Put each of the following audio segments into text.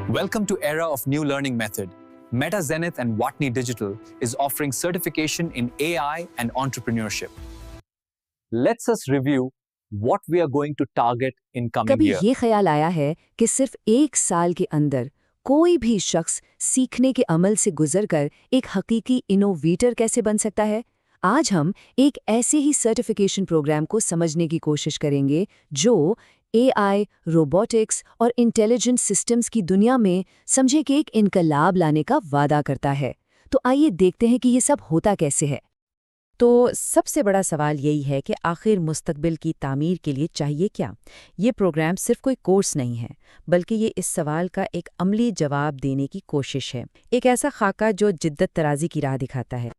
Welcome to Era of New Learning Method. Meta Zenith and Watney Digital is offering certification in AI and entrepreneurship. Let's us review what we are going to target in coming कभी year. ये ख्याल आया है कि सिर्फ एक साल के अंदर कोई भी शख्स सीखने के अमल से गुजरकर एक हकीकी इनोवेटर कैसे बन सकता है? आज हम एक ऐसे ही सर्टिफिकेशन प्रोग्राम को समझने की कोशिश करेंगे जो एआई, रोबोटिक्स और इंटेलिजेंट सिस्टम्स की दुनिया में समझे कि एक इनकलाब लाने का वादा करता है। तो आइए देखते हैं कि ये सब होता कैसे है। तो सबसे बड़ा सवाल यही है कि आखिर मुस्तकबिल की तामीर के लिए चाहिए क्या? ये प्रोग्राम सिर्फ कोई कोर्स नहीं है, बल्कि ये इस सवाल का एक अमली जवाब देने की कोशिश है। एक ऐसा खाका जो जिद्दत तराजी की राह दिखाता है।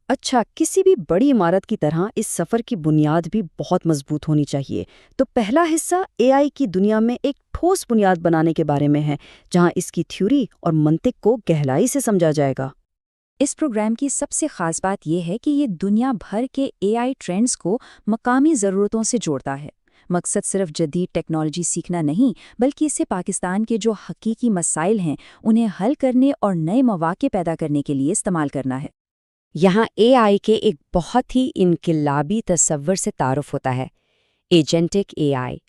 अच्छा, किसी भी बड़ी इमारत की तरह इस सफ़र की बुनियाद भी बहुत मजबूत होनी चाहिए। तो पहला हिस्सा एआई की दुनिया में एक ठोस बुनियाद बनाने के बारे में है, जहां इसकी थ्योरी और मंतिक को गहराई से समझा जाएगा। इस प्रोग्राम की सबसे खास बात यह है कि ये दुनिया भर के एआई ट्रेंड्स को मकामी ज़रूरतों से जोड़ता है। मकसद सिर्फ जदीद टेक्नोलॉजी सीखना नहीं, बल्कि इसे पाकिस्तान के जो हकीकी मसाइल हैं उन्हें हल करने और नए मौके पैदा करने के लिए इस्तेमाल करना है। यहाँ एआई के एक बहुत ही इनकलाबी तस्वर से तारुफ होता है, एजेंटिक एआई।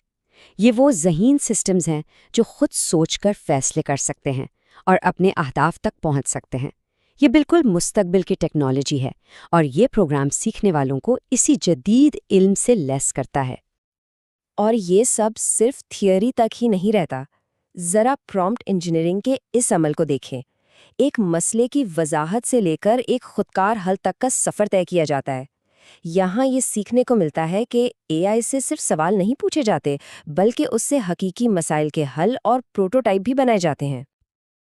ये वो ज़हीन सिस्टम्स हैं जो खुद सोचकर फैसले कर सकते हैं और अपने अहदाफ तक पहुंच सकते हैं। ये बिल्कुल मुस्तकबिल की टेक्नोलॉजी है और ये प्रोग्राम सीखने वालों को इसी जदीद इल्म से लैस करता है। और ये सब सिर्फ थियरी तक ही नहीं रहता। ज़रा प्रॉम्प्ट इंजीनियरिंग के इस अमल को देखें। एक मसले की वजाहत से लेकर एक खुदकार हल तक का सफ़र तय किया जाता है। यहाँ ये सीखने को मिलता है कि एआई से सिर्फ सवाल नहीं पूछे जाते, बल्कि उससे हकीकी मसाइल के हल और प्रोटोटाइप भी बनाए जाते हैं।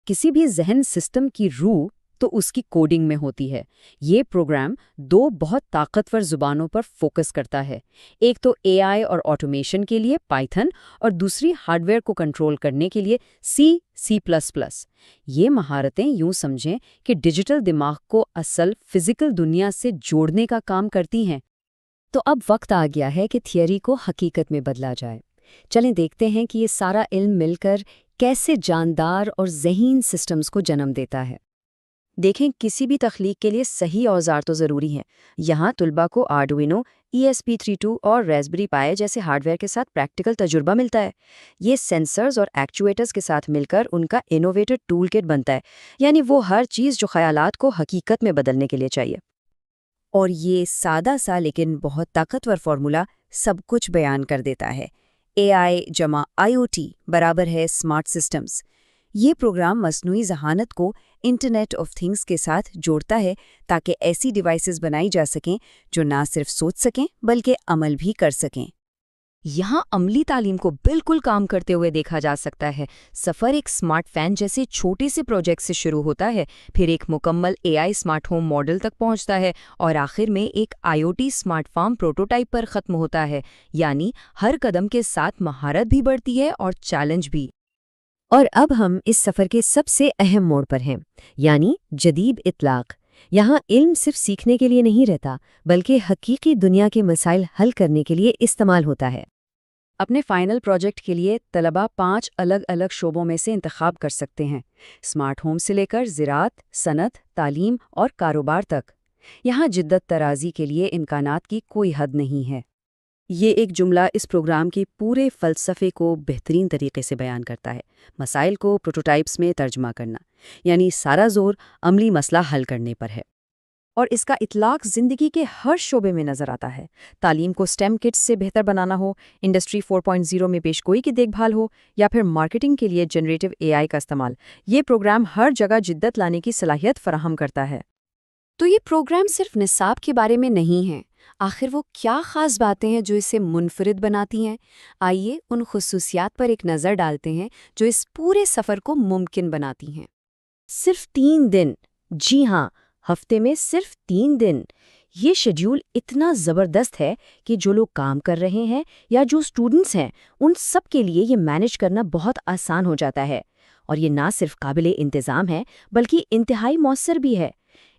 किसी भी ज़हन सिस्टम की रूह तो उसकी कोडिंग में होती है। ये प्रोग्राम दो बहुत ताकतवर ज़ुबानों पर फोकस करता है। एक तो एआई और ऑटोमेशन के लिए पाइथन और दूसरी हार्डवेयर को कंट्रोल करने के लिए सी++। ये महारतें यूं समझें कि डिजिटल दिमाग को असल फिजिकल दुनिया से जोड़ने का काम करती हैं। तो अब वक्त आ गया है कि थियरी को हकीकत में बदला जाए। चलें देखते हैं कि ये सारा इल्म मिलकर कैसे जानदार और ज़हीन सिस्टम्स को जन्म देता है। देखें, किसी भी तख्लीक के लिए सही औजार तो ज़रूरी हैं। यहाँ तुलबा को आर्डुइनो, ESP32 और रेस्बेरी पाई जैसे हार्डवेयर के साथ प्रैक्टिकल तजुर्बा मिलता है। ये सेंसर्स और एक्चुएटर्स के साथ मिलकर उनका इनोवेटिव टूल किट बनता है, यानी वो हर चीज़ जो ख़यालात को हकीकत में बदलने के लिए चाहिए। और ये सादा सा लेकिन बहुत ताकतवर फार्मूला सब कुछ बयान कर देता है। AI जमा IoT बराबर है स्मार्ट सिस्टम्स। ये प्रोग्राम मसनूई ज़हानत को इंटरनेट ऑफ थिंग्स के साथ जोड़ता है ताकि ऐसी डिवाइसेस बनाई जा सकें जो ना सिर्फ सोच सकें बल्कि अमल भी कर सकें। यहाँ अमली तालीम को बिल्कुल काम करते हुए देखा जा सकता है। सफ़र एक स्मार्ट फ़ैन जैसे छोटे से प्रोजेक्ट से शुरू होता है, फिर एक मुकम्मल एआई स्मार्ट होम मॉडल तक पहुँचता है और आखिर में एक IoT स्मार्ट फार्म प्रोटोटाइप पर ख़त्म होता है। यानी हर कदम के साथ महारत भी बढ़ती है और चैलेंज भी। और अब हम इस सफ़र के सबसे अहम मोड़ पर हैं, यानी जदीद इतलाक़। यहाँ इल्म सिर्फ सीखने के लिए नहीं रहता, बल्कि हकीकी दुनिया के मसाइल हल करने के लिए इस्तेमाल होता है। अपने फाइनल प्रोजेक्ट के लिए तलबा 5 अलग अलग शोबों में से इंतखाब कर सकते हैं, स्मार्ट होम से लेकर ज़राअत, सनत, तालीम और कारोबार तक। यहाँ जिद्दत तराजी के लिए इम्कानात की कोई हद नहीं है। ये एक जुमला इस प्रोग्राम के पूरे फ़लसफ़े को बेहतरीन तरीके से बयान करता है। मसाइल को प्रोटोटाइप्स में तर्जमा करना, यानी सारा जोर अमली मसला हल करने पर है। और इसका इतलाक़ ज़िंदगी के हर शोबे में नज़र आता है। तालीम को स्टेम किट्स से बेहतर बनाना हो, इंडस्ट्री 4.0 में पेशगोई की देखभाल हो, या फिर मार्केटिंग के लिए जनरेटिव एआई का इस्तेमाल, ये प्रोग्राम हर जगह जिद्दत लाने की सलाहियत फराहम करता है। तो ये प्रोग्राम सिर्फ निसाब के बारे में नहीं है। आखिर वो क्या ख़ास बातें हैं जो इसे मुनफरिद बनाती हैं? आइए उन खुसूसियात पर एक नज़र डालते हैं जो इस पूरे सफ़र को मुमकिन बनाती हैं। सिर्फ 3 दिन, जी हाँ, हफ्ते में सिर्फ 3 दिन। ये शेड्यूल इतना ज़बरदस्त है कि जो लोग काम कर रहे हैं या जो स्टूडेंट्स हैं, उन सब के लिए ये मैनेज करना बहुत आसान हो जाता है। और ये ना सिर्फ काबिले इंतज़ाम है, बल्कि इंतहाई मौसर भी है।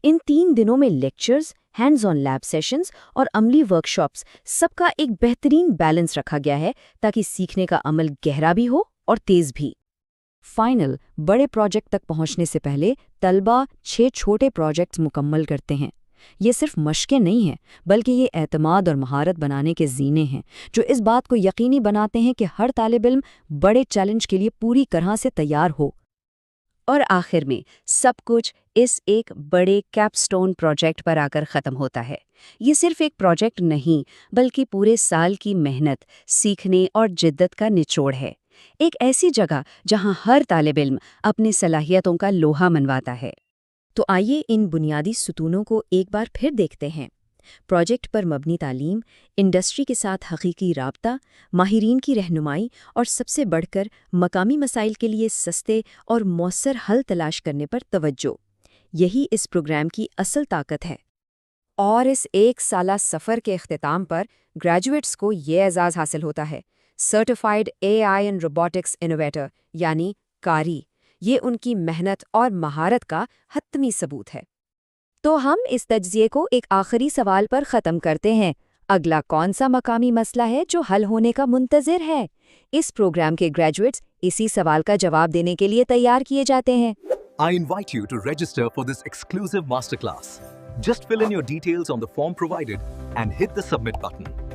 इन 3 दिनों में lectures, hands on lab sessions और अमली वर्कशॉप्स, सबका एक बेहतरीन बैलेंस रखा गया है ताकि सीखने का अमल गहरा भी हो और तेज़ भी। فائنل بڑے پروجیکٹ تک پہنچنے سے پہلے طلبہ 6 چھوٹے پروجیکٹس مکمل کرتے ہیں۔ یہ صرف مشقیں نہیں ہیں بلکہ یہ اعتماد اور مہارت بنانے کے زینے ہیں جو اس بات کو یقینی بناتے ہیں کہ ہر طالب علم بڑے چیلنج کے لیے پوری طرح سے تیار ہو۔ اور آخر میں سب کچھ اس ایک بڑے کیپ سٹون پروجیکٹ پر آ کر ختم ہوتا ہے۔ یہ صرف ایک پروجیکٹ نہیں بلکہ پورے سال کی محنت، سیکھنے اور جدت کا نچوڑ ہے۔ ایک ایسی جگہ جہاں ہر طالب علم اپنی صلاحیتوں کا لوہا منواتا ہے۔ تو آئیے ان بنیادی ستونوں کو ایک بار پھر دیکھتے ہیں۔ پروجیکٹ پر مبنی تعلیم، انڈسٹری کے ساتھ حقیقی رابطہ، ماہرین کی رہنمائی اور سب سے بڑھ کر مقامی مسائل کے لیے سستے اور مؤثر حل تلاش کرنے پر توجہ، یہی اس پروگرام کی اصل طاقت ہے۔ اور اس 1 سالہ سفر کے اختتام پر گریجویٹس کو یہ اعزاز حاصل ہوتا ہے، certified AI and robotics innovator یعنی کاری۔ یہ ان کی محنت اور مہارت کا حتمی ثبوت ہے۔ تو ہم اس تجزیے کو ایک آخری سوال پر ختم کرتے ہیں۔ اگلا کون سا مقامی مسئلہ ہے جو حل ہونے کا منتظر ہے؟ اس پروگرام کے گریجویٹس اسی سوال کا جواب دینے کے لیے تیار کیے جاتے ہیں۔ I invite you to register for this exclusive masterclass. Just fill in your details on the form provided and hit the submit button.